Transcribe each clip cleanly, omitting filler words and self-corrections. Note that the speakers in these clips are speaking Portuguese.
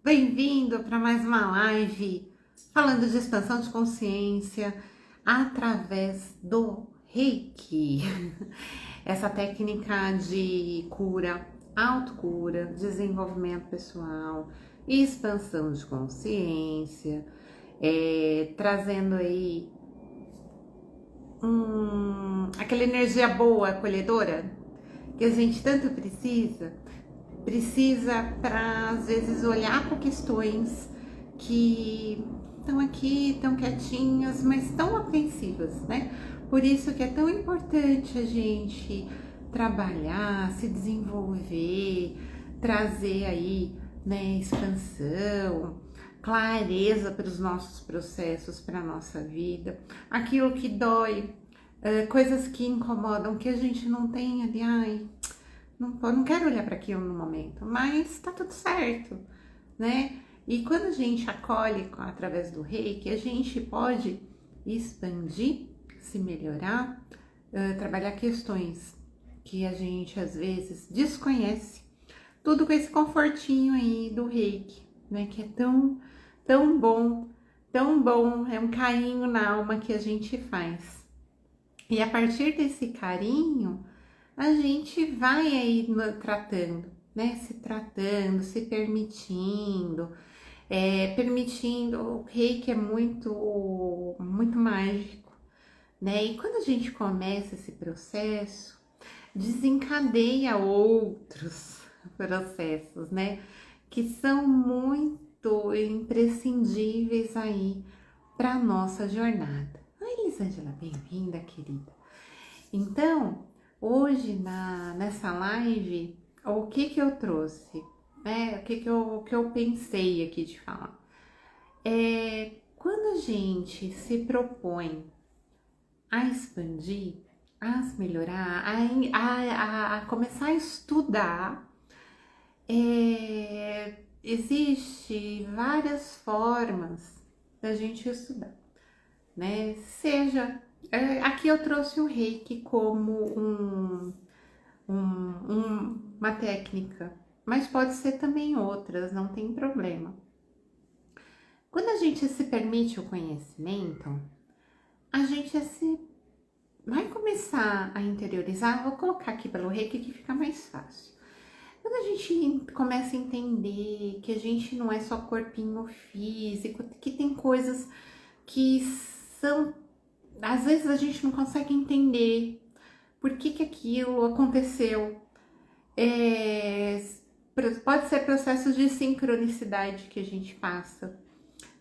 Bem-vindo para mais uma live falando de expansão de consciência através do Reiki. Essa técnica de cura, autocura, desenvolvimento pessoal, expansão de consciência, trazendo aí aquela energia boa, acolhedora, que a gente tanto precisa para às vezes olhar para questões que estão aqui, tão quietinhas, mas tão apreensivas, né? Por isso que é tão importante a gente trabalhar, se desenvolver, trazer aí, né, expansão, clareza para os nossos processos, para a nossa vida, aquilo que dói, coisas que incomodam, que a gente não tem ali, não quero olhar para aquilo no momento, mas tá tudo certo, né? E quando a gente acolhe através do Reiki, a gente pode expandir, se melhorar, trabalhar questões que a gente às vezes desconhece, tudo com esse confortinho aí do Reiki, né? Que é tão bom, é um carinho na alma que a gente faz. E a partir desse carinho, a gente vai aí tratando, né? Se tratando, se permitindo, permitindo. O Reiki é muito mágico, né? E quando a gente começa esse processo, desencadeia outros processos, né? Que são muito imprescindíveis aí para nossa jornada. Oi, Elisângela, bem-vinda, querida. Então, hoje nessa live, o que eu trouxe, né? O que eu pensei aqui de falar? Quando a gente se propõe a expandir, a se melhorar, a começar a estudar, existe várias formas da gente estudar, né? Seja, aqui eu trouxe o Reiki como uma técnica, mas pode ser também outras, não tem problema. Quando a gente se permite o conhecimento, a gente vai começar a interiorizar. Vou colocar aqui pelo Reiki que fica mais fácil. Quando a gente começa a entender que a gente não é só corpinho físico, que tem coisas que são, às vezes a gente não consegue entender por que aquilo aconteceu. Pode ser processos de sincronicidade que a gente passa,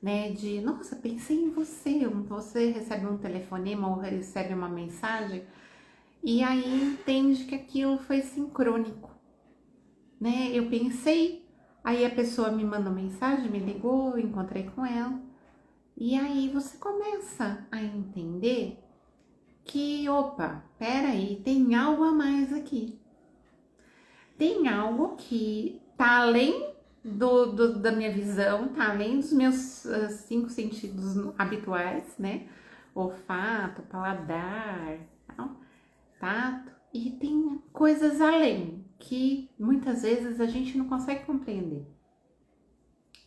né? De, nossa, pensei em você. Você recebe um telefonema ou recebe uma mensagem e aí entende que aquilo foi sincrônico, né? Eu pensei, aí a pessoa me mandou mensagem, me ligou, eu encontrei com ela. E aí você começa a entender que, opa, peraí, tem algo a mais aqui. Tem algo que tá além da minha visão, tá além dos meus 5 sentidos habituais, né? Olfato, paladar, tato. E tem coisas além que muitas vezes a gente não consegue compreender.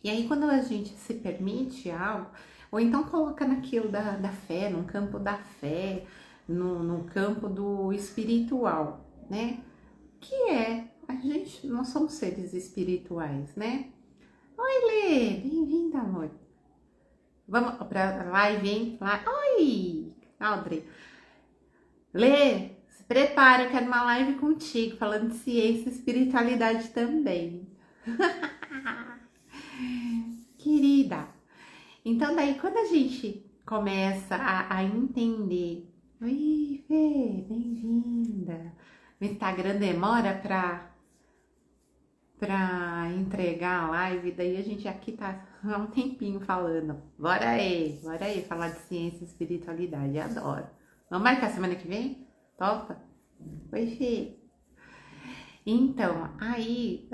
E aí quando a gente se permite algo, ou então coloca naquilo da fé, no campo da fé, no campo do espiritual, né? Que nós somos seres espirituais, né? Oi, Lê, bem-vinda, amor. Vamos pra live, hein? Oi, Audrey. Lê, se prepara, eu quero uma live contigo, falando de ciência e espiritualidade também. Querida. Então, daí, quando a gente começa a entender... Oi, Fê, bem-vinda. O Instagram demora pra entregar a live, daí a gente aqui tá há um tempinho falando. Bora aí, falar de ciência e espiritualidade, adoro. Vamos marcar semana que vem? Topa? Oi, Fê. Então, aí,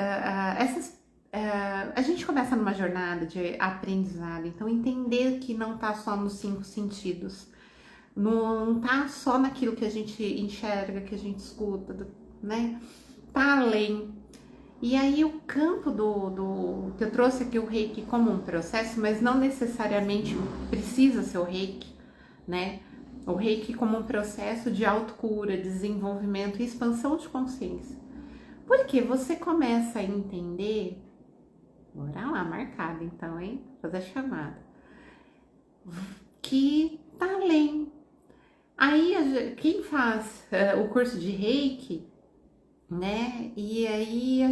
a gente começa numa jornada de aprendizado, então entender que não tá só nos 5 sentidos, não tá só naquilo que a gente enxerga, que a gente escuta, né? Tá além. E aí o campo que eu trouxe aqui o Reiki como um processo, mas não necessariamente precisa ser o Reiki, né? O Reiki como um processo de autocura, desenvolvimento e expansão de consciência. Porque você começa a entender, bora lá, marcado então, hein? Fazer a chamada. Que tá além. Aí quem faz o curso de Reiki, né? E aí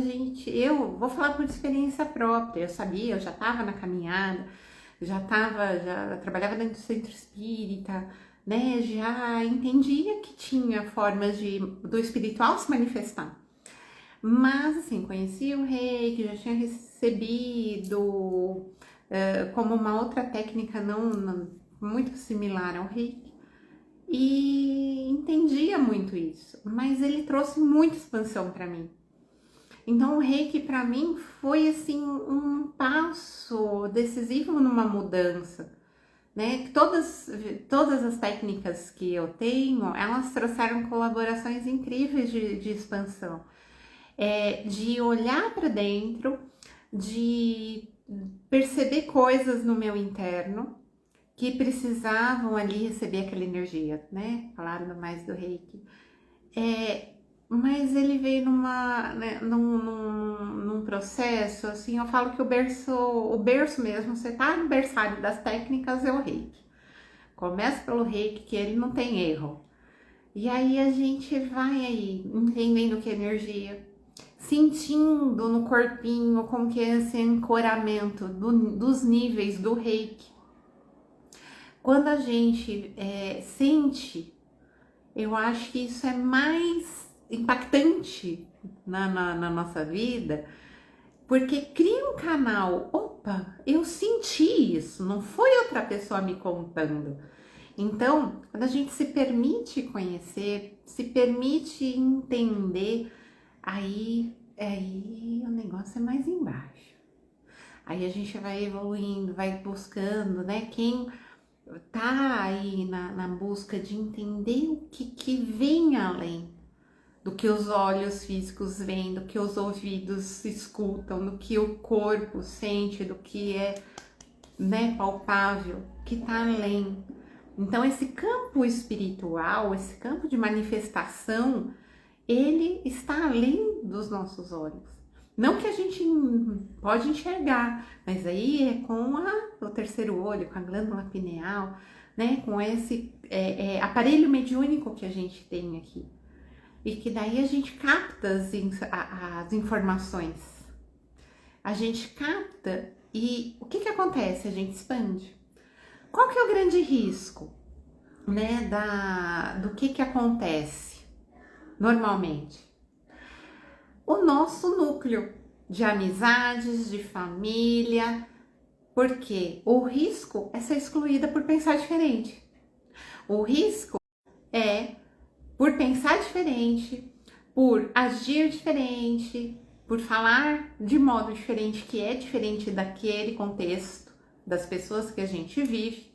eu vou falar por experiência própria, eu sabia, eu já estava na caminhada, já trabalhava dentro do centro espírita, né? Já entendia que tinha formas do espiritual se manifestar. Mas assim, conhecia o Reiki, já tinha recebido como uma outra técnica não muito similar ao Reiki. E entendia muito isso, mas ele trouxe muita expansão para mim. Então o Reiki para mim foi assim um passo decisivo numa mudança, né? Todas as técnicas que eu tenho, elas trouxeram colaborações incríveis de expansão, de olhar para dentro, de perceber coisas no meu interno que precisavam ali receber aquela energia, né? Falaram mais do Reiki. Mas ele veio num processo, assim, eu falo que o berço mesmo, você tá no berçário das técnicas, é o Reiki. Começa pelo Reiki, que ele não tem erro. E aí a gente vai aí, entendendo que é energia, sentindo no corpinho como que é esse ancoramento dos níveis do Reiki. Quando a gente sente, eu acho que isso é mais impactante na nossa vida, porque cria um canal. Opa, eu senti isso, não foi outra pessoa me contando. Então, quando a gente se permite conhecer, se permite entender, aí o negócio é mais embaixo. Aí a gente vai evoluindo, vai buscando, né? Quem tá aí na busca de entender o que vem além do que os olhos físicos veem, do que os ouvidos escutam, do que o corpo sente, do que é, né, palpável, que tá além. Então esse campo espiritual, esse campo de manifestação, ele está além dos nossos olhos. Não que a gente pode enxergar, mas aí é com o terceiro olho, com a glândula pineal, né? Com esse aparelho mediúnico que a gente tem aqui. E que daí a gente capta as informações. A gente capta e o que acontece? A gente expande. Qual que é o grande risco, né? Do que acontece normalmente? O nosso núcleo de amizades, de família, porque o risco é ser excluída por pensar diferente. O risco é por pensar diferente, por agir diferente, por falar de modo diferente, que é diferente daquele contexto, das pessoas que a gente vive,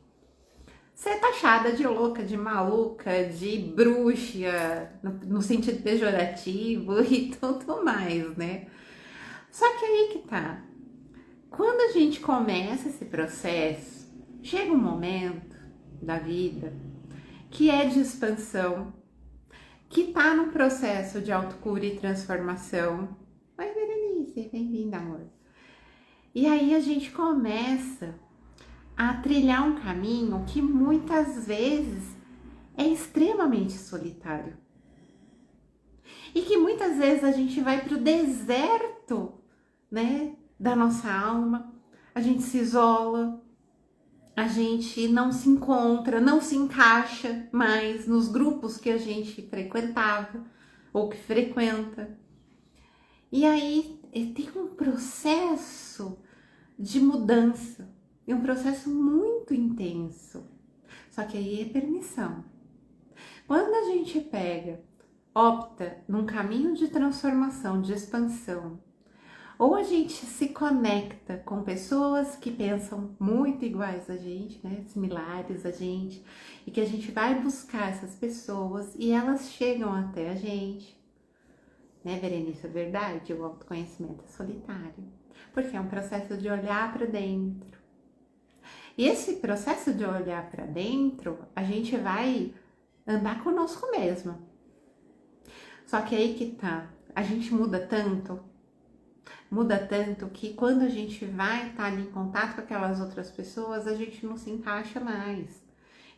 ser taxada de louca, de maluca, de bruxa, no sentido pejorativo e tudo mais, né? Só que aí que tá. Quando a gente começa esse processo, chega um momento da vida que é de expansão, que tá num processo de autocura e transformação. Oi, Berenice, bem-vinda, amor. E aí a gente começa a trilhar um caminho que muitas vezes é extremamente solitário. E que muitas vezes a gente vai para o deserto, né, da nossa alma, a gente se isola, a gente não se encontra, não se encaixa mais nos grupos que a gente frequentava ou que frequenta. E aí tem um processo de mudança, e um processo muito intenso. Só que aí é permissão. Quando a gente opta num caminho de transformação, de expansão, ou a gente se conecta com pessoas que pensam muito iguais a gente, né, similares a gente, e que a gente vai buscar essas pessoas e elas chegam até a gente. né, Berenice? É verdade, o autoconhecimento é solitário, porque é um processo de olhar para dentro. E esse processo de olhar para dentro, a gente vai andar conosco mesmo. Só que aí que tá, a gente muda tanto que quando a gente vai estar ali em contato com aquelas outras pessoas, a gente não se encaixa mais.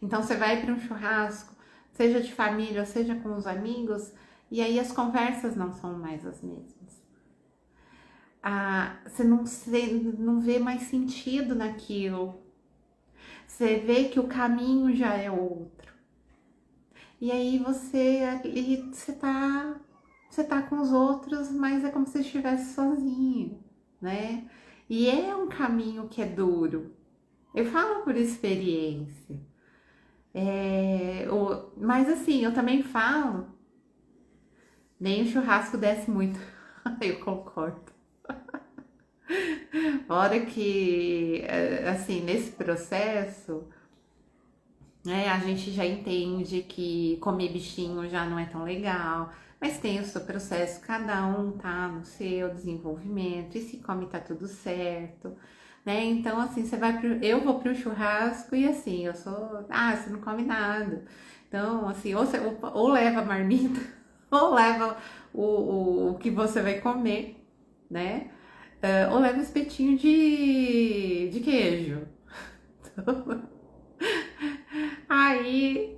Então você vai para um churrasco, seja de família ou seja com os amigos, e aí as conversas não são mais as mesmas. Você não vê mais sentido naquilo. Você vê que o caminho já é outro. E aí você tá com os outros, mas é como se estivesse sozinho, né? E é um caminho que é duro. Eu falo por experiência. Mas assim, eu também falo, nem o churrasco desce muito. Eu concordo. Hora que, assim, nesse processo, né, a gente já entende que comer bichinho já não é tão legal, mas tem o seu processo, cada um tá no seu desenvolvimento, e se come tá tudo certo, né? Então, assim, eu vou pro churrasco e assim, você não come nada. Então, assim, ou leva a marmita, ou leva o que você vai comer, né? Ou leva espetinho de queijo. Aí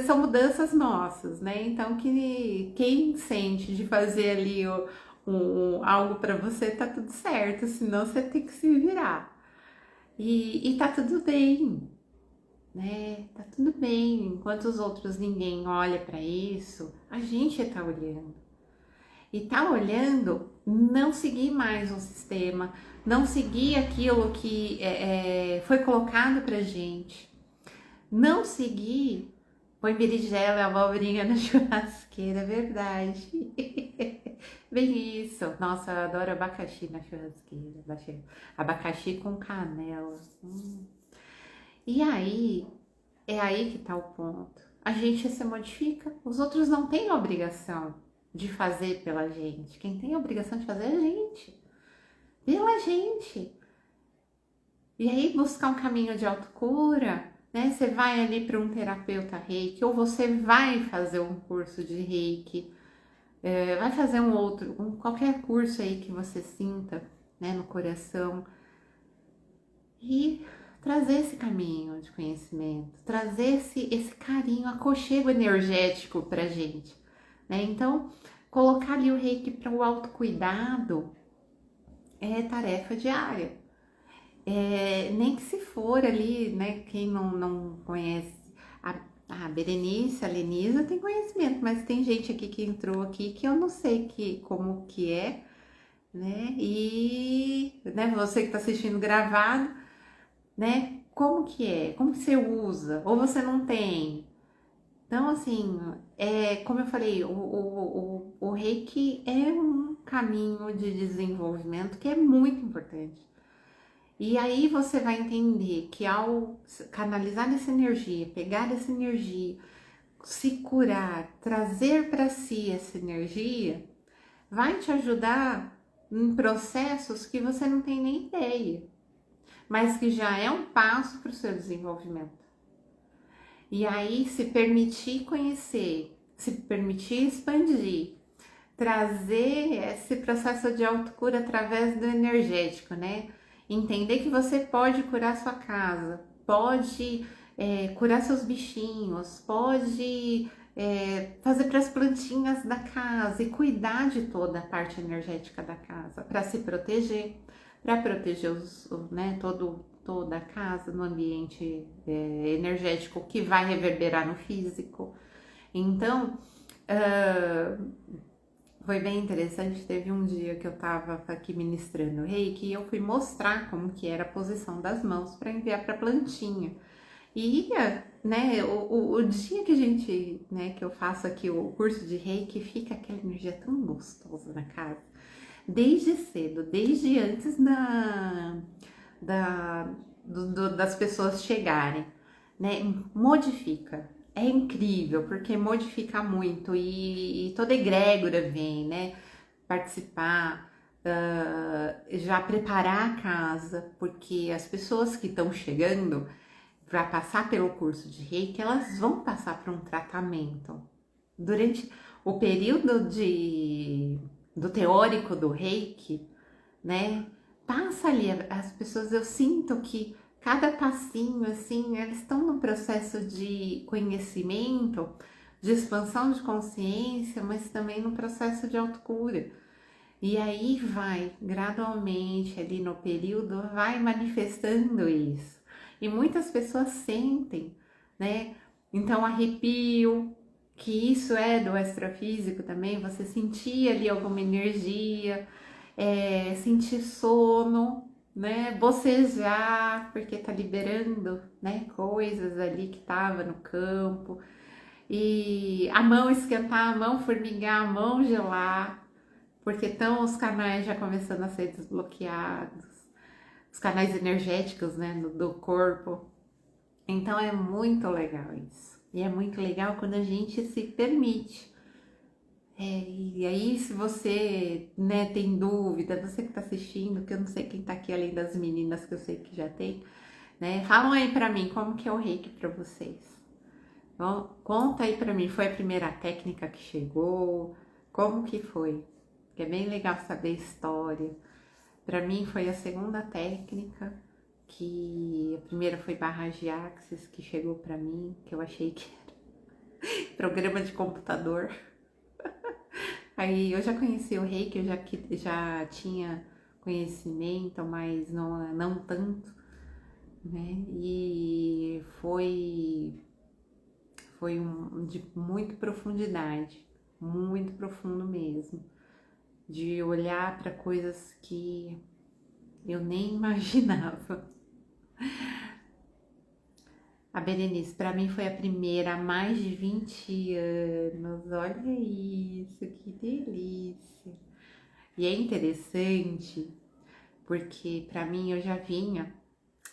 são mudanças nossas, né? Então, quem sente de fazer ali algo para você, tá tudo certo, senão você tem que se virar. E tá tudo bem, né? Tá tudo bem. Enquanto os outros ninguém olha para isso, a gente tá olhando. E tá olhando, não seguir mais um sistema, não seguir aquilo que foi colocado pra gente, não seguir. Põe berinjela e abobrinha na churrasqueira, é verdade. Bem isso. Nossa, eu adoro abacaxi na churrasqueira. Abacaxi com canela. E aí, é aí que tá o ponto. A gente se modifica, os outros não têm a obrigação de fazer pela gente. Quem tem a obrigação de fazer é a gente. Pela gente. E aí, buscar um caminho de autocura, né? Você vai ali para um terapeuta reiki, ou você vai fazer um curso de reiki, vai fazer qualquer curso aí que você sinta, né, no coração, e trazer esse caminho de conhecimento, trazer esse carinho, aconchego energético pra gente, né? Então, colocar ali o reiki para o autocuidado é tarefa diária. Nem que se for ali, né, quem não conhece, a Berenice, a Lenisa tem conhecimento, mas tem gente aqui que entrou aqui que eu não sei como que é, né, e, né, você que tá assistindo gravado, né, como que é, como que você usa, ou você não tem. Então, assim, como eu falei, o Reiki é um caminho de desenvolvimento que é muito importante. E aí você vai entender que ao canalizar essa energia, pegar essa energia, se curar, trazer para si essa energia, vai te ajudar em processos que você não tem nem ideia, mas que já é um passo para o seu desenvolvimento. E aí se permitir conhecer, se permitir expandir, trazer esse processo de autocura através do energético, né? Entender que você pode curar sua casa, pode curar seus bichinhos, pode fazer para as plantinhas da casa e cuidar de toda a parte energética da casa para se proteger, para proteger né, toda a casa no ambiente energético que vai reverberar no físico. Então, foi bem interessante, teve um dia que eu tava aqui ministrando reiki e eu fui mostrar como que era a posição das mãos para enviar para a plantinha. E, né, o dia que a gente, né, que eu faço aqui o curso de reiki, fica aquela energia tão gostosa na casa. Desde cedo, desde antes das pessoas chegarem, né, modifica. é incrível, porque modifica muito e toda egrégora vem, né? Participar, já preparar a casa, porque as pessoas que estão chegando para passar pelo curso de Reiki, elas vão passar por um tratamento. Durante o período do teórico do Reiki, né? Passa ali, as pessoas, eu sinto que cada passinho, assim, eles estão num processo de conhecimento, de expansão de consciência, mas também no processo de autocura. E aí vai, gradualmente, ali no período, vai manifestando isso. E muitas pessoas sentem, né? Então, arrepio, que isso é do extrafísico também, você sentir ali alguma energia, sentir sono, né? Bocejar, porque tá liberando, né? Coisas ali que tava no campo. E a mão esquentar, a mão formigar, a mão gelar, porque estão os canais já começando a ser desbloqueados, os canais energéticos, né, do corpo. Então é muito legal isso. E é muito legal quando a gente se permite. E aí, se você, né, tem dúvida, você que tá assistindo, que eu não sei quem tá aqui além das meninas que eu sei que já tem, né, falam aí pra mim como que é o Reiki pra vocês. Então, conta aí pra mim, foi a primeira técnica que chegou? Como que foi? Que é bem legal saber a história. Pra mim foi a segunda técnica, que a primeira foi barra de axis, que chegou pra mim, que eu achei que era programa de computador. Aí eu já conheci o Reiki, eu já tinha conhecimento, mas não tanto, né? E foi de muito profundidade, muito profundo mesmo, de olhar para coisas que eu nem imaginava. A Berenice, para mim foi a primeira há mais de 20 anos. Olha isso, que delícia. E é interessante porque para mim eu já vinha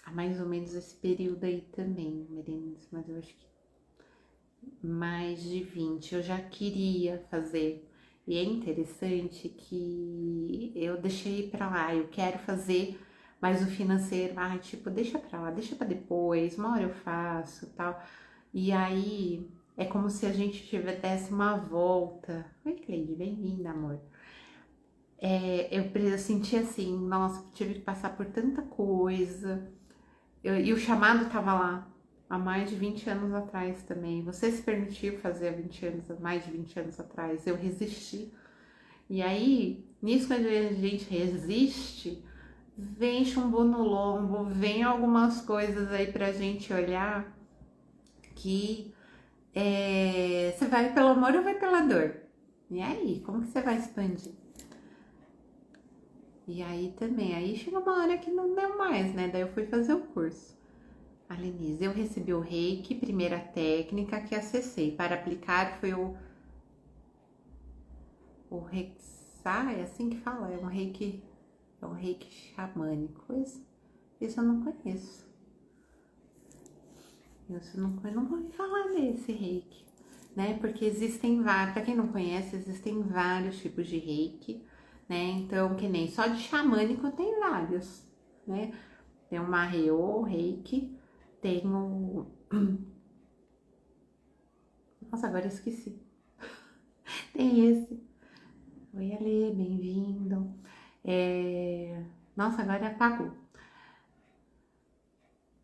há mais ou menos esse período aí também, Berenice, mas eu acho que mais de 20 eu já queria fazer. E é interessante que eu deixei para lá, eu quero fazer, mas o financeiro, tipo, deixa para lá, deixa para depois, uma hora eu faço, tal. E aí é como se a gente tivesse uma volta. Oi, Cleide, bem-vinda, amor. Eu senti assim, nossa, tive que passar por tanta coisa. E o chamado tava lá há mais de 20 anos atrás também. Você se permitiu fazer há 20 anos, mais de 20 anos atrás. Eu resisti. E aí, nisso quando a gente resiste, vem chumbo no lombo, vem algumas coisas aí pra gente olhar que você vai pelo amor ou vai pela dor? E aí, como que você vai expandir? E aí também, aí chegou uma hora que não deu mais, né? Daí eu fui fazer o curso. A Lenise, eu recebi o Reiki, primeira técnica que acessei. Para aplicar foi o Rexá, é assim que fala, é um Reiki xamânico. Esse eu não conheço. Eu não ouvi falar desse Reiki, né? Porque existem vários, para quem não conhece, existem vários tipos de Reiki, né? Então, que nem só de xamânico tem vários, né? Tem o Maheo Reiki, tem o... Nossa, agora eu esqueci. Tem esse. Oi, Ale, bem-vindo. Nossa, agora apagou.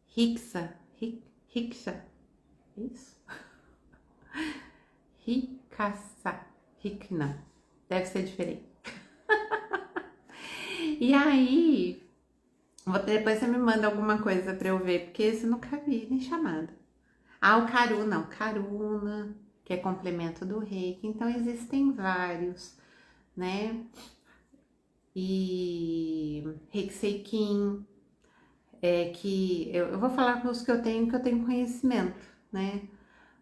Rixa, isso? Rikasa, Rikna, deve ser diferente. E aí, depois você me manda alguma coisa pra eu ver, porque esse eu nunca vi nem chamada. Ah, o Karuna, que é complemento do Reiki. Então existem vários, né? E Reiki-Seikin, que eu vou falar com os que eu tenho conhecimento, né?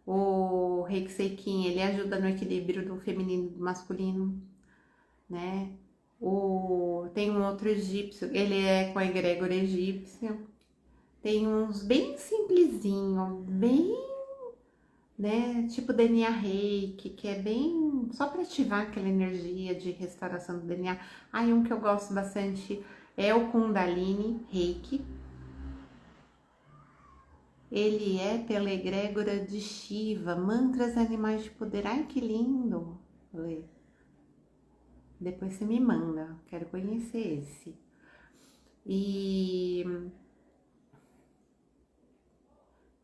O Reiki-Seikin, ele ajuda no equilíbrio do feminino e do masculino, né? Tem um outro egípcio, ele é com a egrégora egípcia. Tem uns bem simplesinho, bem né? Tipo DNA Reiki, que é bem só para ativar aquela energia de restauração do DNA. Aí um que eu gosto bastante é o Kundalini Reiki. Ele é pela egrégora de Shiva, mantras animais de poder. Ai, que lindo! Lê. Depois você me manda, quero conhecer esse. E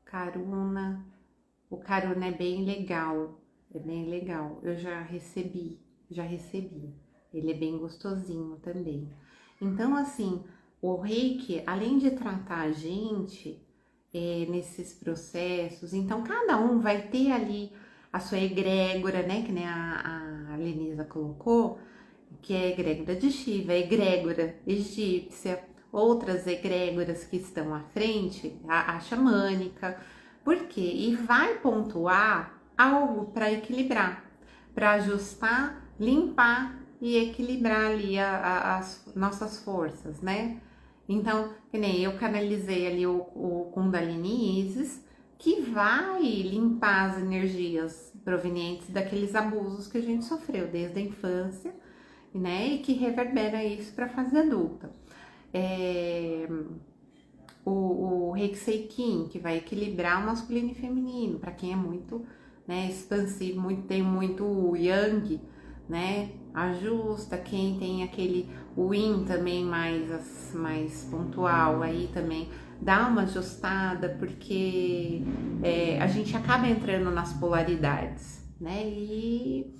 Karuna, o Karuna é bem legal, é bem legal. Eu já recebi. Ele é bem gostosinho também. Então, assim, o Reiki, além de tratar a gente nesses processos, então cada um vai ter ali a sua egrégora, né? Que nem a Lenisa colocou, que é a egrégora de Shiva, a egrégora egípcia, outras egrégoras que estão à frente, a xamânica, por quê? E vai pontuar algo para equilibrar, para ajustar, limpar e equilibrar ali as nossas forças, né? Então, que nem eu canalizei ali o Kundalini Isis, que vai limpar as energias provenientes daqueles abusos que a gente sofreu desde a infância, né? E que reverbera isso para a fase adulta. O Reiki Seikin, que vai equilibrar o masculino e feminino, para quem é muito, né, expansivo, tem muito yang, né? Ajusta, quem tem aquele Yin também mais pontual, aí também dá uma ajustada, porque a gente acaba entrando nas polaridades, né? E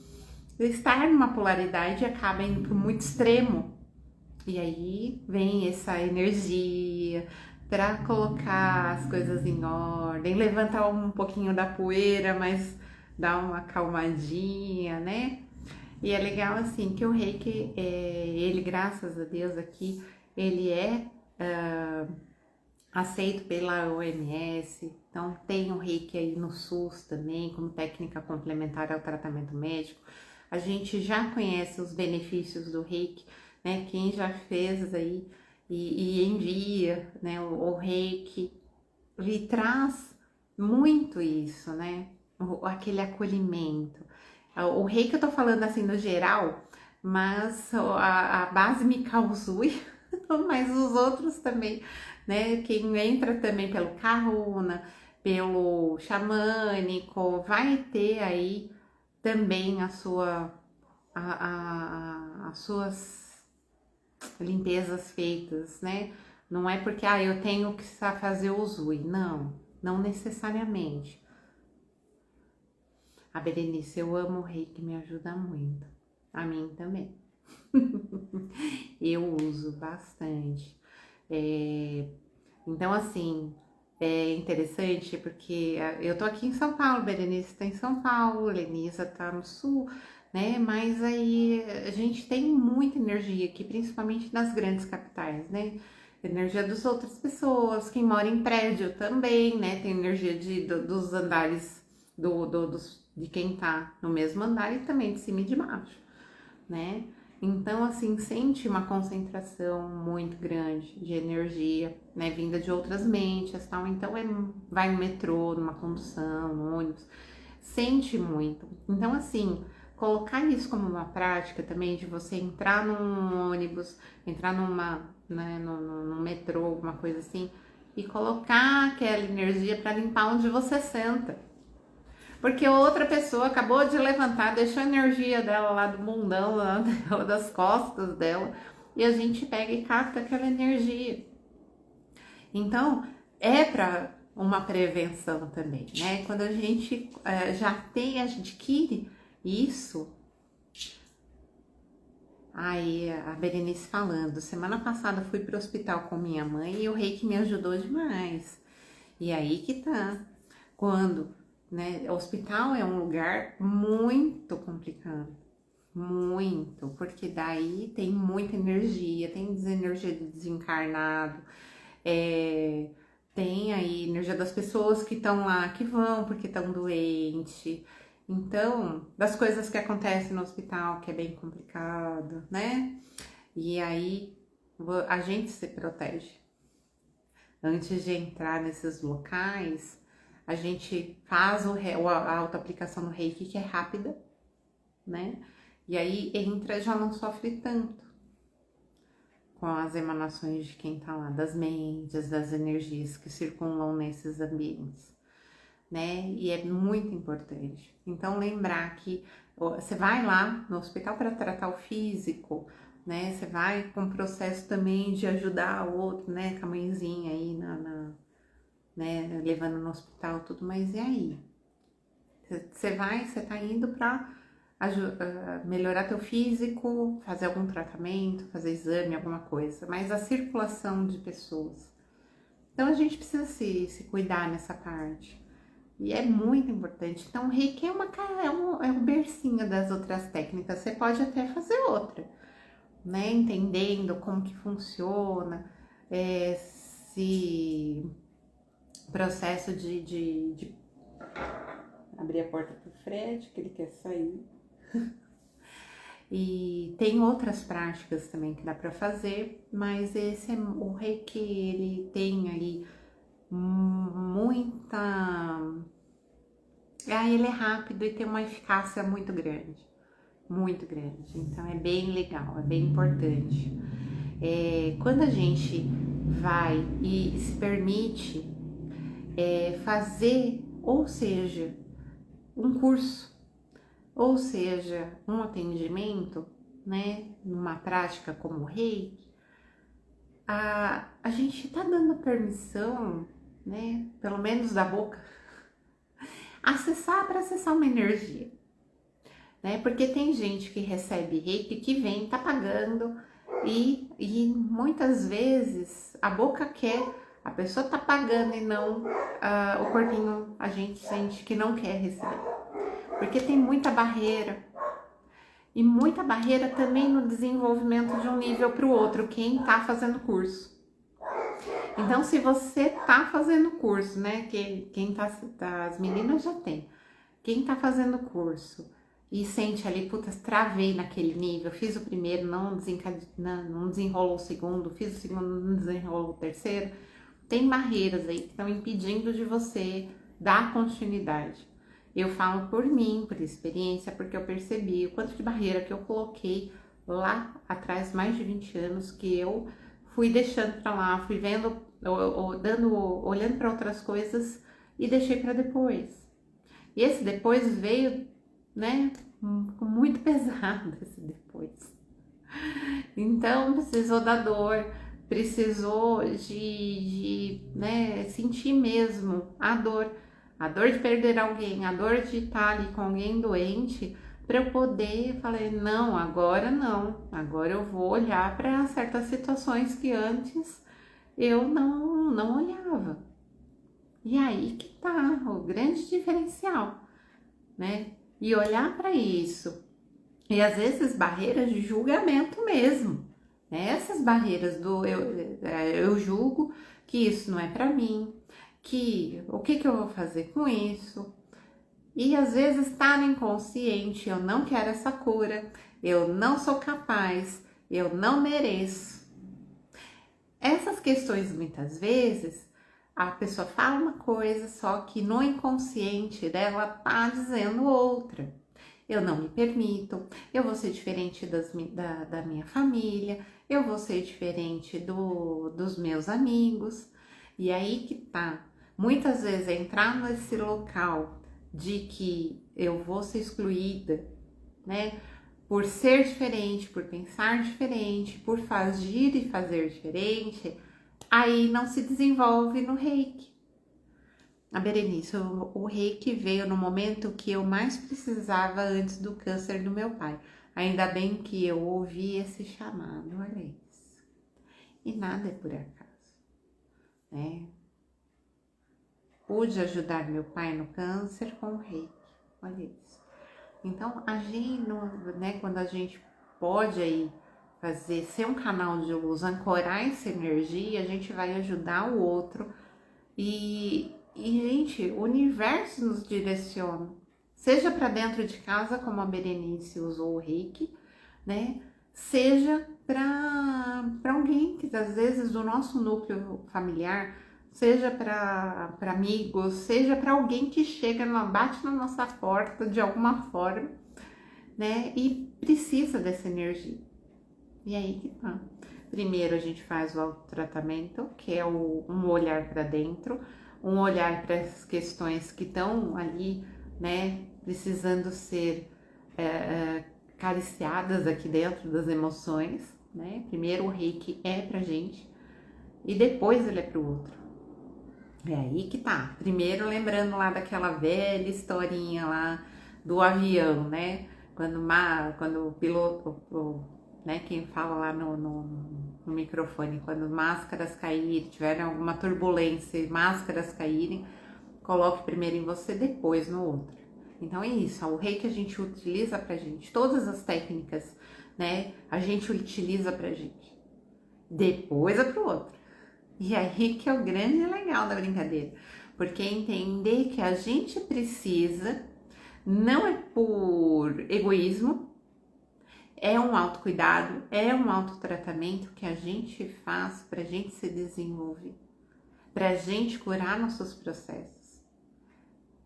estar numa polaridade acaba indo para muito extremo. E aí vem essa energia para colocar as coisas em ordem, levantar um pouquinho da poeira, mas dar uma acalmadinha, né? E é legal assim que o Reiki, ele, graças a Deus aqui, ele é aceito pela OMS, então tem o Reiki aí no SUS também, como técnica complementar ao tratamento médico. A gente já conhece os benefícios do Reiki, né? Quem já fez aí e envia, né? O Reiki, ele traz muito isso, né? Aquele acolhimento. O Reiki eu tô falando assim no geral, mas a base me Usui, mas os outros também, né? Quem entra também pelo Karuna, pelo xamânico, vai ter aí também as suas limpezas feitas, né? Não é porque eu tenho que fazer o Zui, não necessariamente. A Berenice, eu amo o Reiki, me ajuda muito. A mim também. Eu uso bastante. Então, assim, é interessante porque eu tô aqui em São Paulo, Berenice tá em São Paulo, Lenisa tá no sul, né? Mas aí a gente tem muita energia aqui, principalmente nas grandes capitais, né? Energia das outras pessoas, quem mora em prédio também, né? Tem energia dos andares de quem tá no mesmo andar e também de cima e de baixo, né? Então, assim, sente uma concentração muito grande de energia, né, vinda de outras mentes, tal. Então, vai no metrô, numa condução, no ônibus, sente muito. Então, assim, colocar isso como uma prática também, de você entrar num ônibus, entrar num metrô, alguma coisa assim, e colocar aquela energia para limpar onde você senta. Porque outra pessoa acabou de levantar, deixou a energia dela lá do mundão, lá das costas dela, e a gente pega e capta aquela energia. Então, é para uma prevenção também, né? Quando a gente já adquire isso. Aí a Berenice falando, semana passada fui pro hospital com minha mãe e o Reiki me ajudou demais. E aí que tá. Quando, né, o hospital é um lugar muito complicado, muito, porque daí tem muita energia, tem energia de desencarnado, tem aí energia das pessoas que estão lá, que vão porque estão doentes. Então, das coisas que acontecem no hospital, que é bem complicado, né? E aí a gente se protege. Antes de entrar nesses locais, a gente faz a autoaplicação no Reiki, que é rápida, né? E aí entra, já não sofre tanto com as emanações de quem tá lá, das mentes, das energias que circulam nesses ambientes, né? E é muito importante. Então, lembrar que você vai lá no hospital para tratar o físico, né? Você vai com o processo também de ajudar o outro, né? Com a mãezinha aí, né? Levando no hospital, tudo, mas e aí? Você tá indo para melhorar teu físico, fazer algum tratamento, fazer exame, alguma coisa, mas a circulação de pessoas. Então, a gente precisa se cuidar nessa parte. E é muito importante. Então, o Reiki é um bercinho das outras técnicas. Você pode até fazer outra, né? Entendendo como que funciona, se processo de abrir a porta pro Fred, que ele quer sair. E tem outras práticas também que dá para fazer, mas o Reiki, ele tem ali muita... ele é rápido e tem uma eficácia muito grande, então é bem legal, é bem importante. Quando a gente vai e se permite fazer, ou seja, um curso, ou seja, um atendimento, né, numa prática como o Reiki, a gente tá dando permissão, né, pelo menos da boca, para acessar uma energia, né? Porque tem gente que recebe Reiki que vem, tá pagando e muitas vezes a boca quer, a pessoa tá pagando e não, o corpinho a gente sente que não quer receber, porque tem muita barreira. E muita barreira também no desenvolvimento de um nível para o outro, quem tá fazendo curso. Então, se você tá fazendo curso, né? Quem tá, as meninas já tem. Quem tá fazendo curso e sente ali, puta, travei naquele nível, fiz o primeiro, não desenrolou o segundo, fiz o segundo, não desenrolou o terceiro. Tem barreiras aí que estão impedindo de você dar continuidade. Eu falo por mim, por experiência, porque eu percebi o quanto de barreira que eu coloquei lá atrás, mais de 20 anos, que eu fui deixando pra lá, fui vendo, olhando para outras coisas e deixei para depois. E esse depois veio, né, muito pesado esse depois. Então, precisou da dor, precisou né, sentir mesmo a dor de perder alguém, a dor de estar ali com alguém doente, para eu poder falar, não, agora eu vou olhar para certas situações que antes eu não olhava. E aí que tá o grande diferencial, né? E olhar para isso. E às vezes barreiras de julgamento mesmo, né? Essas barreiras do eu julgo que isso não é para mim, que o que eu vou fazer com isso? E às vezes tá no inconsciente, eu não quero essa cura, eu não sou capaz, eu não mereço. Essas questões muitas vezes a pessoa fala uma coisa, só que no inconsciente dela tá dizendo outra. Eu não me permito, eu vou ser diferente da minha família, eu vou ser diferente dos meus amigos. E aí que tá. Muitas vezes entrar nesse local de que eu vou ser excluída, né? Por ser diferente, por pensar diferente, por agir e fazer diferente, aí não se desenvolve no Reiki. A Berenice, o Reiki veio no momento que eu mais precisava antes do câncer do meu pai. Ainda bem que eu ouvi esse chamado, olha isso. E nada é por acaso, né? Pude ajudar meu pai no câncer com o Reiki, olha isso. Então, né, quando a gente pode aí ser um canal de luz, ancorar essa energia, a gente vai ajudar o outro e gente, o universo nos direciona, seja para dentro de casa, como a Berenice usou o Reiki, né? Seja para alguém que às vezes do nosso núcleo familiar seja para amigos, seja para alguém que chega, bate na nossa porta de alguma forma, né? E precisa dessa energia. E aí que tá. Primeiro a gente faz o autotratamento, que é um olhar para dentro, um olhar para as questões que estão ali, né? Precisando ser acariciadas aqui dentro das emoções, né? Primeiro o reiki é pra gente e depois ele é pro outro. É aí que tá. Primeiro lembrando lá daquela velha historinha lá do avião, né? Quando o piloto, né? Quem fala lá no microfone, quando máscaras caírem, tiverem alguma turbulência e máscaras caírem, coloque primeiro em você, depois no outro. Então é isso, o reiki a gente utiliza pra gente, todas as técnicas, né? A gente utiliza pra gente. Depois é pro outro. E aí que é o grande legal da brincadeira. Porque entender que a gente precisa, não é por egoísmo, é um autocuidado, é um autotratamento que a gente faz pra gente se desenvolver, pra gente curar nossos processos.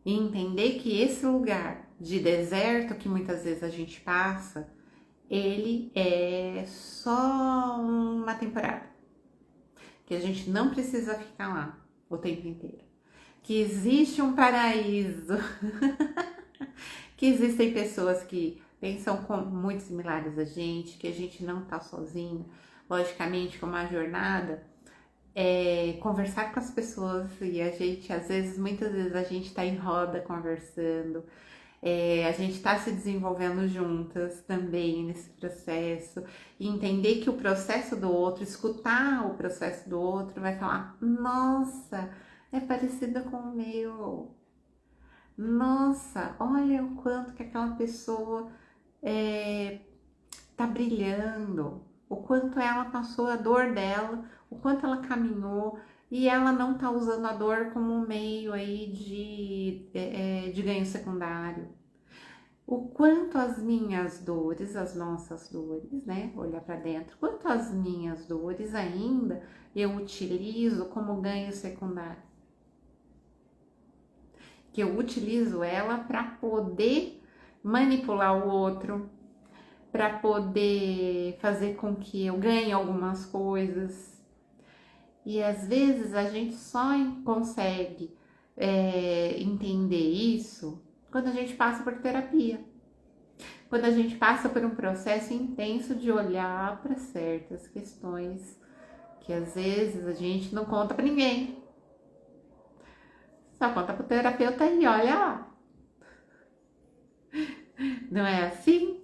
E entender que esse lugar de deserto que muitas vezes a gente passa, ele é só uma temporada. Que a gente não precisa ficar lá o tempo inteiro. Que existe um paraíso. Que existem pessoas que pensam muito similares a gente não tá sozinho. Logicamente, que uma jornada conversar com as pessoas e a gente, muitas vezes a gente tá em roda conversando, a gente tá se desenvolvendo juntas também nesse processo, e entender que o processo do outro, escutar o processo do outro, vai falar, nossa, é parecido com o meu, nossa, olha o quanto que aquela pessoa tá brilhando, o quanto ela passou a dor dela, o quanto ela caminhou e ela não tá usando a dor como um meio aí de ganho secundário. O quanto as minhas dores, as nossas dores, né? Olhar para dentro, quanto as minhas dores ainda eu utilizo como ganho secundário. Que eu utilizo ela para poder manipular o outro, para poder fazer com que eu ganhe algumas coisas. E às vezes a gente só consegue entender isso quando a gente passa por terapia. Quando a gente passa por um processo intenso de olhar para certas questões que às vezes a gente não conta para ninguém. Só conta para o terapeuta e olha lá. Não é assim?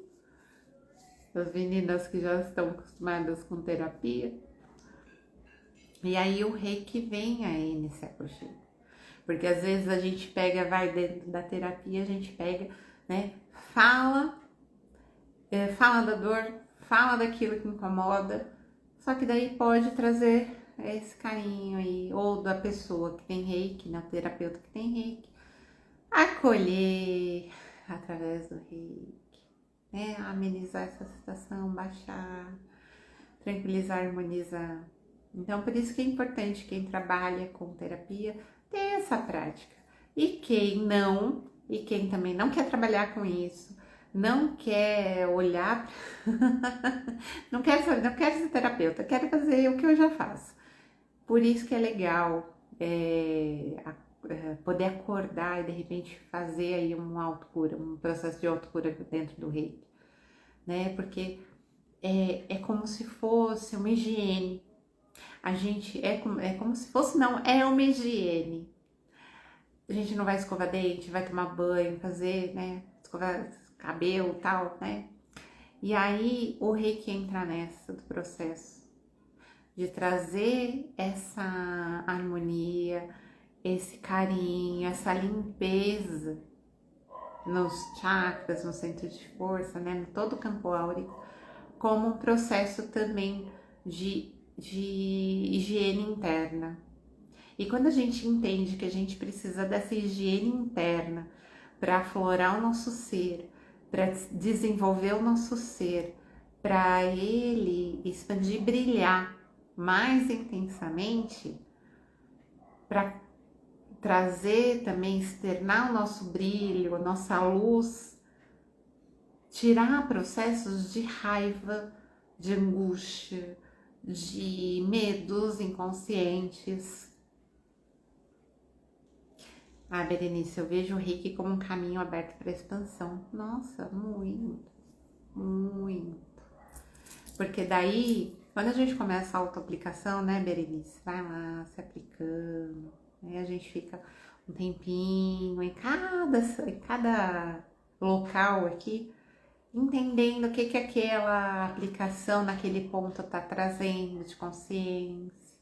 As meninas que já estão acostumadas com terapia. E aí o reiki vem aí nesse aconchego. Porque às vezes a gente vai dentro da terapia, a gente pega, né? Fala da dor, fala daquilo que incomoda, só que daí pode trazer esse carinho aí, ou da pessoa que tem reiki, na terapeuta que tem reiki, acolher através do reiki, né? Amenizar essa situação, baixar, tranquilizar, harmonizar. Então, por isso que é importante quem trabalha com terapia ter essa prática. E quem também não quer trabalhar com isso, não quer olhar, não quer ser terapeuta, quer fazer o que eu já faço. Por isso que é legal poder acordar e de repente fazer aí um processo de autocura dentro do reiki, né? Porque é como se fosse uma higiene. A gente é como se fosse, não, é uma higiene. A gente não vai escovar dente, vai tomar banho, fazer, né, escovar cabelo e tal, né? E aí o reiki entra nessa do processo de trazer essa harmonia, esse carinho, essa limpeza nos chakras, no centro de força, né, no todo o campo áurico, como um processo também de higiene interna. E quando a gente entende que a gente precisa dessa higiene interna para aflorar o nosso ser, para desenvolver o nosso ser, para ele expandir, brilhar mais intensamente, para trazer também, externar o nosso brilho, a nossa luz, tirar processos de raiva, de angústia, de medos inconscientes. Ah, Berenice, eu vejo o Reiki como um caminho aberto para expansão. Nossa, muito, muito. Porque daí, quando a gente começa a autoaplicação, né, Berenice? Vai lá, se aplicando, né? A gente fica um tempinho em cada local aqui, entendendo o que aquela aplicação naquele ponto tá trazendo de consciência.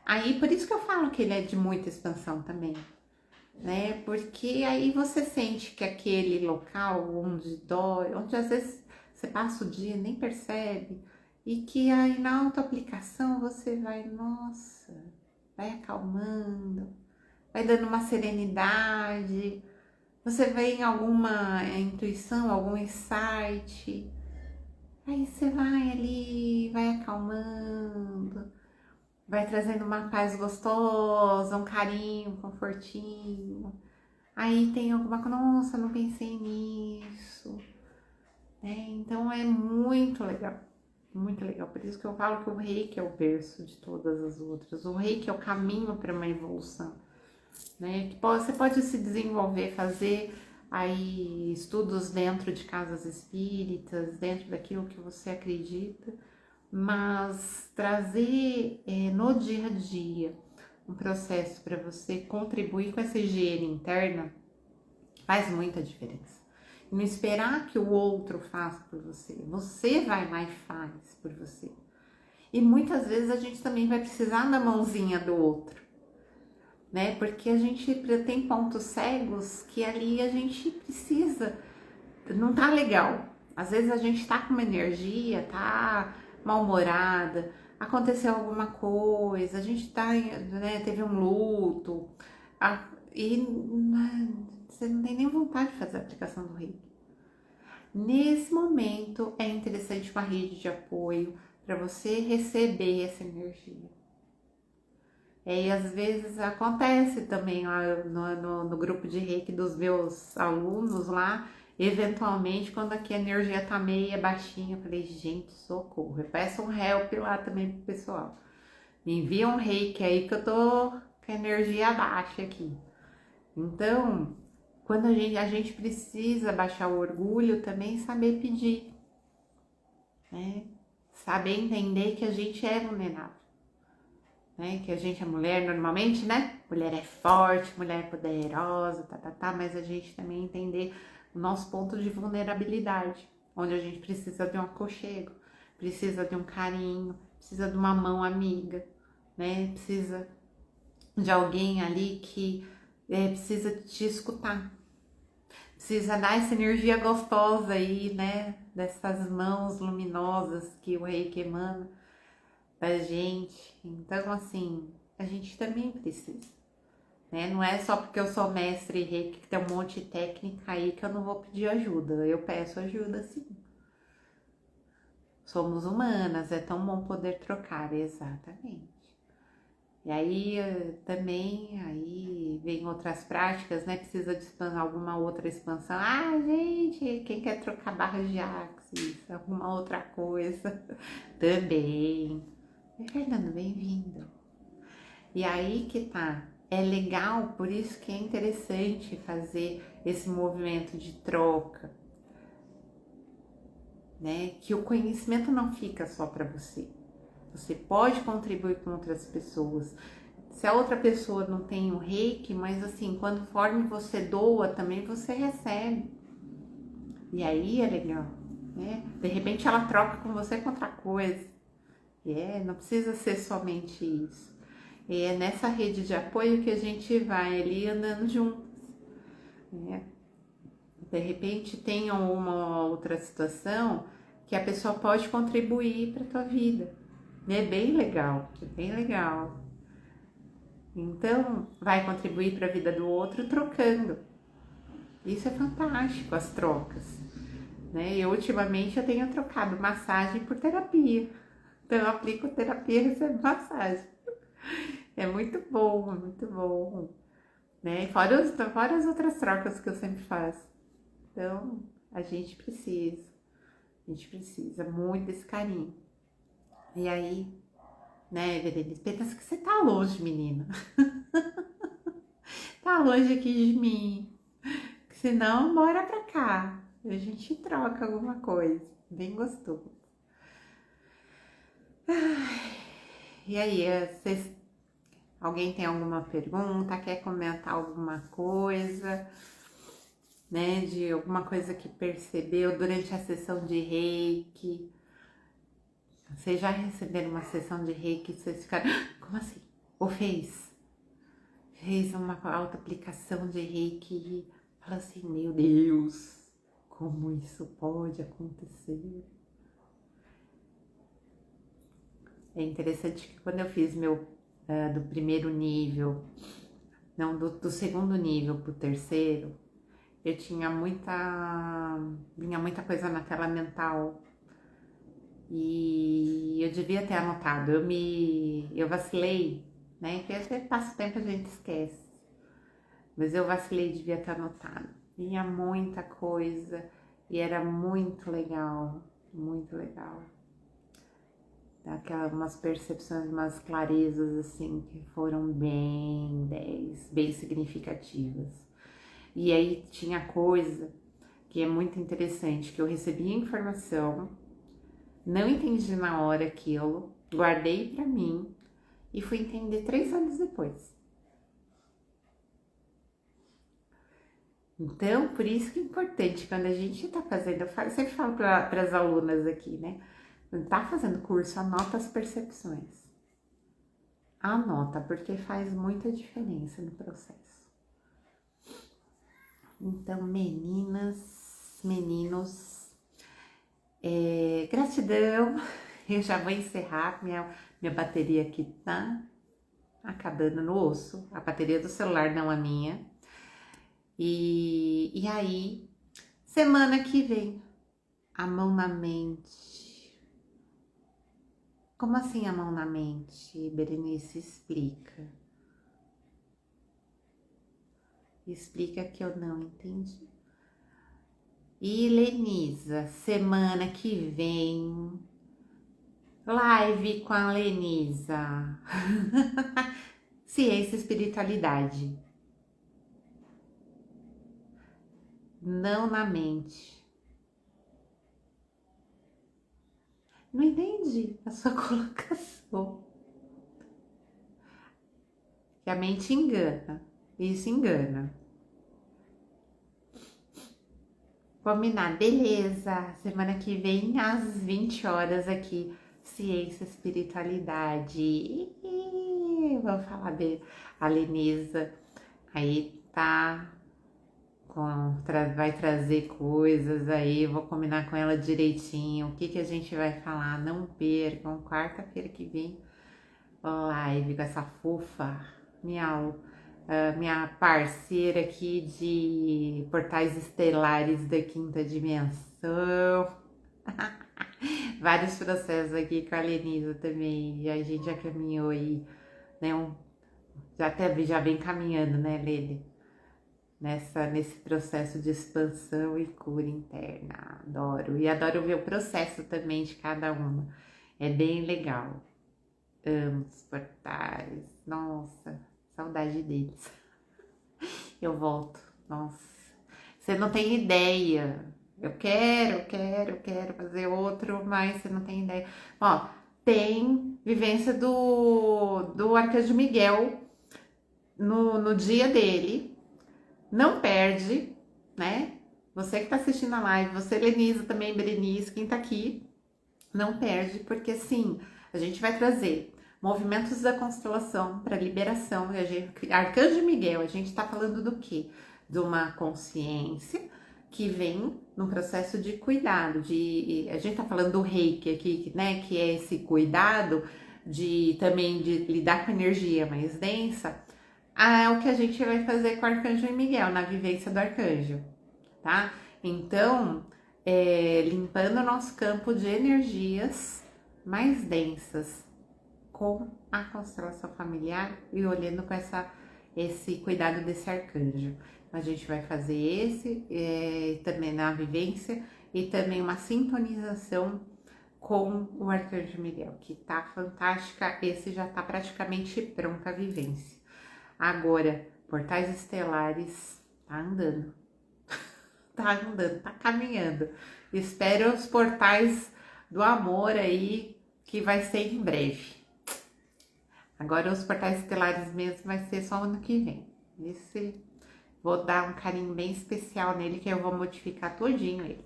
Aí, por isso que eu falo que ele é de muita expansão também, né? Porque aí você sente que aquele local onde dói, onde às vezes você passa o dia e nem percebe, e que aí na autoaplicação você vai, nossa, vai acalmando, vai dando uma serenidade, você vê em alguma intuição, algum insight, aí você vai ali, vai acalmando, vai trazendo uma paz gostosa, um carinho, um confortinho. Aí tem alguma coisa, nossa, não pensei nisso, né? Então é muito legal, muito legal. Por isso que eu falo que o Reiki é o berço de todas as outras. O Reiki é o caminho para uma evolução, né? Que você pode se desenvolver, fazer aí estudos dentro de casas espíritas, dentro daquilo que você acredita, mas trazer no dia a dia um processo para você contribuir com essa higiene interna faz muita diferença. E não esperar que o outro faça por você, você vai lá e faz por você. E muitas vezes a gente também vai precisar da mãozinha do outro, né? Porque a gente tem pontos cegos que ali a gente precisa, não tá legal. Às vezes a gente tá com uma energia, tá mal-humorada, aconteceu alguma coisa, a gente tá, né, teve um luto, e você não tem nem vontade de fazer a aplicação do Reiki. Nesse momento é interessante uma rede de apoio para você receber essa energia. E às vezes acontece também lá no grupo de Reiki dos meus alunos lá, eventualmente quando aqui a energia tá meia baixinha, eu falei, gente, socorro, eu peço um help lá também pro pessoal. Me envia um Reiki aí que eu tô com a energia baixa aqui. Então, quando a gente precisa baixar o orgulho, também saber pedir, né? Saber entender que a gente é vulnerável, né? Que a gente é mulher normalmente, né? Mulher é forte, mulher é poderosa, mas a gente também entender o nosso ponto de vulnerabilidade, onde a gente precisa de um aconchego, precisa de um carinho, precisa de uma mão amiga, né? Precisa de alguém ali que precisa te escutar, precisa dar essa energia gostosa aí, né? Dessas mãos luminosas que o Reiki emana da gente. Então, assim, a gente também precisa, né? Não é só porque eu sou mestre Reiki que tem um monte de técnica aí que eu não vou pedir ajuda. Eu peço ajuda, sim. Somos humanas, é tão bom poder trocar, exatamente. E aí também aí vem outras práticas, né? Precisa de alguma outra expansão. Ah, gente, quem quer trocar barras de axis, alguma outra coisa também. Fernando, bem-vindo. E aí que tá, é legal, por isso que é interessante fazer esse movimento de troca, né? Que o conhecimento não fica só para você. Você pode contribuir com outras pessoas. Se a outra pessoa não tem o Reiki, mas assim, conforme você doa, também você recebe. E aí é legal, né? De repente ela troca com você com outra coisa. Não precisa ser somente isso. É nessa rede de apoio que a gente vai ali andando juntos, né? De repente tem uma outra situação que a pessoa pode contribuir para a tua vida. É bem legal, é bem legal. Então, vai contribuir para a vida do outro trocando. Isso é fantástico, as trocas, né? Eu ultimamente eu tenho trocado massagem por terapia. Então, eu aplico terapia e recebo massagem. É muito bom, né? Fora as outras trocas que eu sempre faço. Então, a gente precisa muito desse carinho. E aí, né, Verenice, pensa que você tá longe, menina. Tá longe aqui de mim. Senão, bora pra cá. A gente troca alguma coisa. Bem gostoso. E aí, alguém tem alguma pergunta? Quer comentar alguma coisa? Né? De alguma coisa que percebeu durante a sessão de Reiki? Vocês já receberam uma sessão de Reiki e vocês ficaram, como assim? Ou fez uma auto-aplicação de Reiki e fala assim, meu Deus, como isso pode acontecer? É interessante que quando eu fiz do primeiro nível, não, do segundo nível pro terceiro, eu tinha vinha muita coisa na tela mental e eu devia ter anotado, eu vacilei, né? Porque às vezes passa o tempo e a gente esquece. Mas eu vacilei, devia ter anotado. Vinha muita coisa e era muito legal, muito legal. Daquelas umas percepções, umas clarezas assim que foram bem significativas. E aí tinha coisa que é muito interessante, que eu recebi a informação, não entendi na hora aquilo, guardei pra mim e fui entender 3 anos depois. Então, por isso que é importante, quando a gente tá fazendo, eu sempre falo para as alunas aqui, né? Quando tá fazendo curso, anota as percepções. Anota, porque faz muita diferença no processo. Então, meninas, meninos, gratidão. Eu já vou encerrar, minha bateria aqui tá acabando no osso. A bateria do celular, não a minha. E aí, semana que vem, a mão na mente. Como assim a mão na mente? Berenice, explica. Explica que eu não entendi. E Lenisa, semana que vem, live com a Lenisa. Ciência e espiritualidade. Não na mente. Não entendi a sua colocação. Que a mente engana. Isso engana. Combinar, beleza. Semana que vem, às 20 horas aqui, Ciência e Espiritualidade. Vamos falar de a Lenisa. Aí tá. Vai trazer coisas aí, vou combinar com ela direitinho, o que a gente vai falar, não percam, quarta-feira que vem, live com essa fofa, minha parceira aqui de Portais Estelares da Quinta Dimensão, vários processos aqui com a Lenisa também, e a gente já caminhou aí, né, já vem caminhando, né, Lele? Nesse processo de expansão e cura interna. Adoro. E adoro ver o processo também de cada uma. É bem legal. Amo os portais. Nossa, saudade deles. Eu volto. Nossa. Você não tem ideia. Eu quero fazer outro, mas você não tem ideia. Ó, tem vivência do Arcanjo Miguel no dia dele. Não perde, né? Você que tá assistindo a live, você, Lenisa, também, Berenice, quem tá aqui, não perde, porque assim, a gente vai trazer movimentos da constelação para liberação. Arcanjo Miguel, a gente tá falando do quê? De uma consciência que vem num processo de cuidado, a gente tá falando do Reiki aqui, né? Que é esse cuidado também de lidar com energia mais densa. É o que a gente vai fazer com o Arcanjo Miguel, na vivência do Arcanjo, tá? Então, limpando o nosso campo de energias mais densas, com a constelação familiar e olhando com esse cuidado desse arcanjo. A gente vai fazer esse também na vivência e também uma sintonização com o arcanjo Miguel, que tá fantástica. Esse já tá praticamente pronto a vivência. Agora, portais estelares tá andando, tá caminhando. Espero os portais do amor aí, que vai ser em breve. Agora os portais estelares mesmo vai ser só ano que vem. Esse vou dar um carinho bem especial nele, que eu vou modificar todinho ele.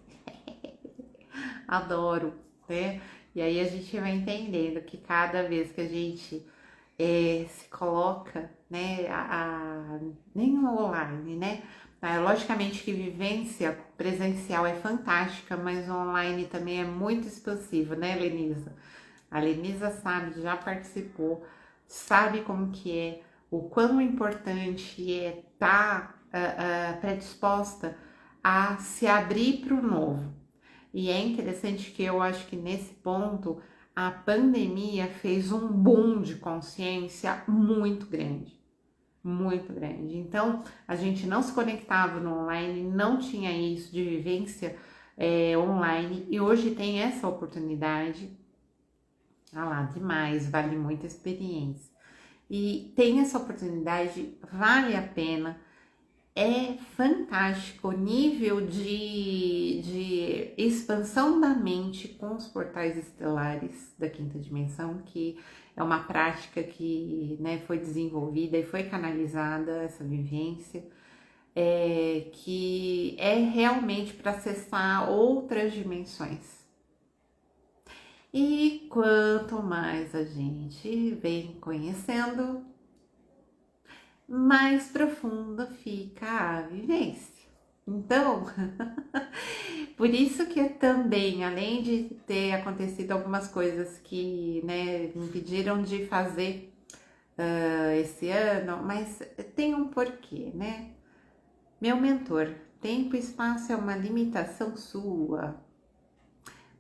Adoro, né? E aí a gente vai entendendo que cada vez que a gente se coloca, né, nem no online, né? Logicamente que vivência presencial é fantástica, mas online também é muito expansivo, né, Lenisa? A Lenisa sabe, já participou, sabe como que é, o quão importante é estar predisposta a se abrir para o novo. E é interessante que eu acho que nesse ponto a pandemia fez um boom de consciência muito grande. Muito grande. Então, a gente não se conectava no online, não tinha isso de vivência online, e hoje tem essa oportunidade. Ah lá, demais, vale muito a experiência. E tem essa oportunidade, vale a pena. É fantástico o nível de expansão da mente com os portais estelares da quinta dimensão, que é uma prática que, né, foi desenvolvida e foi canalizada, essa vivência, que é realmente para acessar outras dimensões. E quanto mais a gente vem conhecendo, mais profunda fica a vivência. Então, por isso que também, além de ter acontecido algumas coisas que, né, me impediram de fazer esse ano, mas tem um porquê, né? Meu mentor, tempo e espaço é uma limitação sua.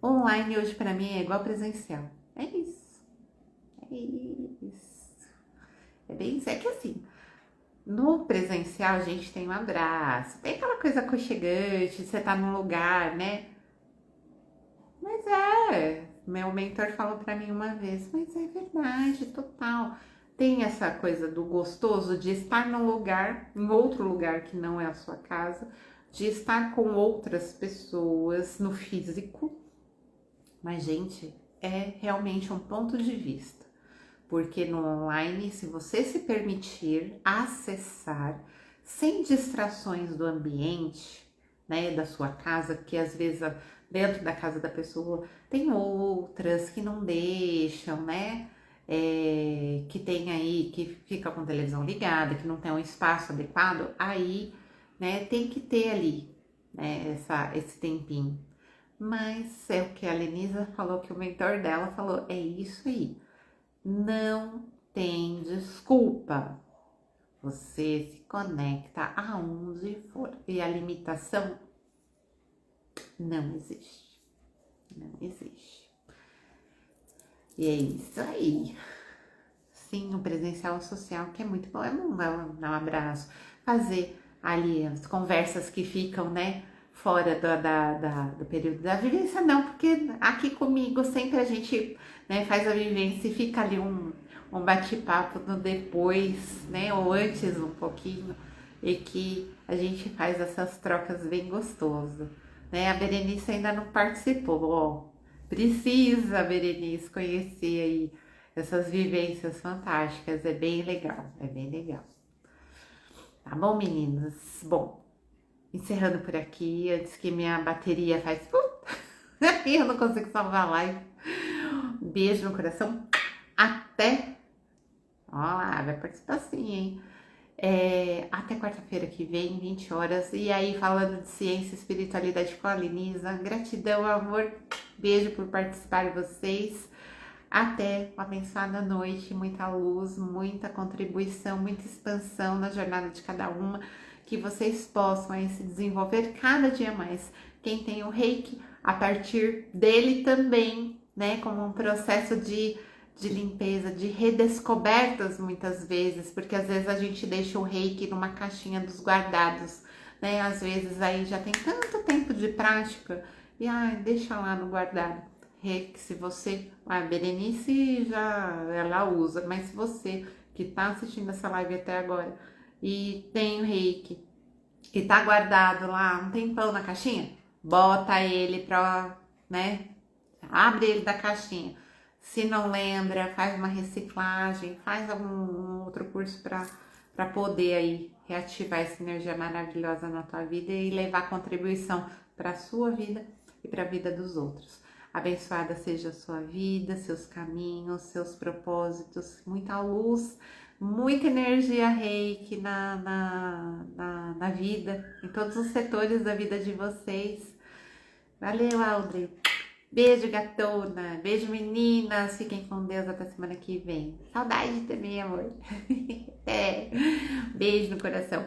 Online hoje para mim é igual presencial. É isso. É isso. É bem isso. É que assim, no presencial a gente tem um abraço, tem aquela coisa aconchegante, você tá num lugar, né? Mas meu mentor falou pra mim uma vez, mas é verdade, total. Tem essa coisa do gostoso de estar num lugar, em outro lugar que não é a sua casa, de estar com outras pessoas no físico. Mas, gente, é realmente um ponto de vista. Porque no online, se você se permitir acessar sem distrações do ambiente, né, da sua casa, que às vezes dentro da casa da pessoa tem outras que não deixam, né, que tem aí, que fica com televisão ligada, que não tem um espaço adequado, aí, né, tem que ter ali, né, esse tempinho. Mas é o que a Lenisa falou, que o mentor dela falou, é isso aí. Não tem desculpa. Você se conecta aonde for. E a limitação não existe. Não existe. E é isso aí. Sim, o presencial social, que é muito bom. É bom dar um abraço. Fazer ali as conversas que ficam, né? Fora do período da vivência, não, porque aqui comigo sempre a gente, né, faz a vivência e fica ali um bate-papo no depois, né, ou antes um pouquinho, e que a gente faz essas trocas bem gostosas, né? A Berenice ainda não participou, ó, precisa, Berenice, conhecer aí essas vivências fantásticas, é bem legal, é bem legal. Tá bom, meninas? Bom, encerrando por aqui, antes que minha bateria faz... eu não consigo salvar a live. Um beijo no coração. Até... Ó lá, vai participar sim, hein? Até quarta-feira que vem, 20 horas. E aí, falando de ciência e espiritualidade com a Lenisa. Gratidão, amor. Beijo por participar vocês. Até uma abençoada noite. Muita luz, muita contribuição, muita expansão na jornada de cada uma. Que vocês possam aí se desenvolver cada dia mais. Quem tem o Reiki, a partir dele também, né, como um processo de de limpeza, de redescobertas muitas vezes, porque às vezes a gente deixa o reiki numa caixinha dos guardados, né? Às vezes aí já tem tanto tempo de prática e deixa lá no guardado. Reiki, se você, a Berenice já ela usa, mas se você que tá assistindo essa live até agora e tem o reiki e tá guardado lá um tempão na caixinha, bota ele pra, né? Abre ele da caixinha. Se não lembra, faz uma reciclagem, faz algum outro curso para poder aí reativar essa energia maravilhosa na tua vida e levar contribuição para a sua vida e para a vida dos outros. Abençoada seja a sua vida, seus caminhos, seus propósitos, muita luz, muita energia reiki na vida, em todos os setores da vida de vocês. Valeu, Audrey! Beijo, gatona! Beijo, meninas! Fiquem com Deus até semana que vem. Saudade também, amor! Até! Beijo no coração!